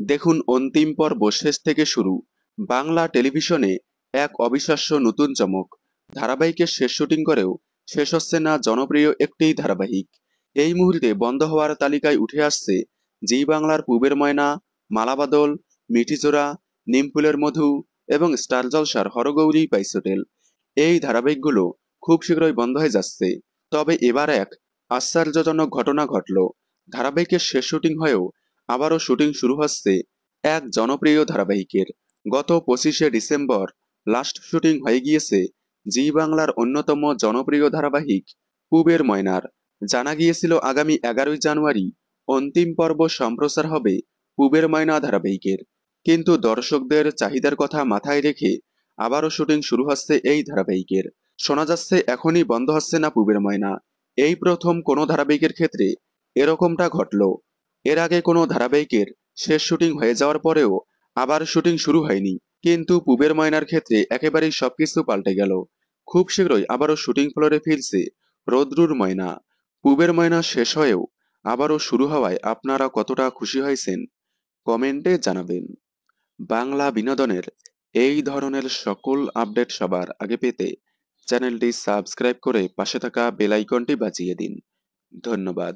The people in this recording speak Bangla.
দেখুন অন্তিম পর্ব শেষ থেকে শুরু। বাংলা টেলিভিশনে এক অবিশ্বাস্য নতুন চমক। ধারাবাহিকের শেষ শুটিং করেও শেষ হচ্ছে না জনপ্রিয় একটি ধারাবাহিক। এই মুহূর্তে বন্ধ হওয়ার তালিকায় উঠে আসছে জি বাংলার পূবের ময়না, মালাবাদল, মিঠিজোড়া, নিমফুলের মধু এবং স্টার জলসার হরগৌরী বাইসোটেল। এই ধারাবাহিকগুলো খুব শীঘ্রই বন্ধ হয়ে যাচ্ছে। তবে এবার এক আশ্চর্যজনক ঘটনা ঘটল। ধারাবাহিকের শেষ শুটিং হয়েও আবারও শুটিং শুরু হচ্ছে এক জনপ্রিয় ধারাবাহিকের। গত 25শে ডিসেম্বর লাস্ট শুটিং হয়ে গিয়েছে জি বাংলার অন্যতম জনপ্রিয় ধারাবাহিক পূবের ময়নার। জানা গিয়েছিল আগামী 11ই জানুয়ারি অন্তিম পর্ব সম্প্রচার হবে পূবের ময়না ধারাবাহিকের। কিন্তু দর্শকদের চাহিদার কথা মাথায় রেখে আবারও শুটিং শুরু হচ্ছে এই ধারাবাহিকের। শোনা যাচ্ছে এখনই বন্ধ হচ্ছে না পূবের ময়না। এই প্রথম কোনো ধারাবাহিকের ক্ষেত্রে এরকমটা ঘটলো। এর আগে কোনো ধারাবাহিকের শেষ শুটিং হয়ে যাওয়ার পরেও আবার শুটিং শুরু হয়নি। কিন্তু পূবের ময়নার ক্ষেত্রে একেবারেই সবকিছু পাল্টে গেল। খুব শীঘ্রই আবারও শুটিং ফ্লোরে ফিরছে রোদ্রুর ময়না। পূবের ময়না শেষ হয়েও আবারও শুরু হওয়ায় আপনারা কতটা খুশি হয়েছেন কমেন্টে জানাবেন। বাংলা বিনোদনের এই ধরনের সকল আপডেট সবার আগে পেতে চ্যানেলটি সাবস্ক্রাইব করে পাশে থাকা বেল আইকনটি বাজিয়ে দিন। ধন্যবাদ।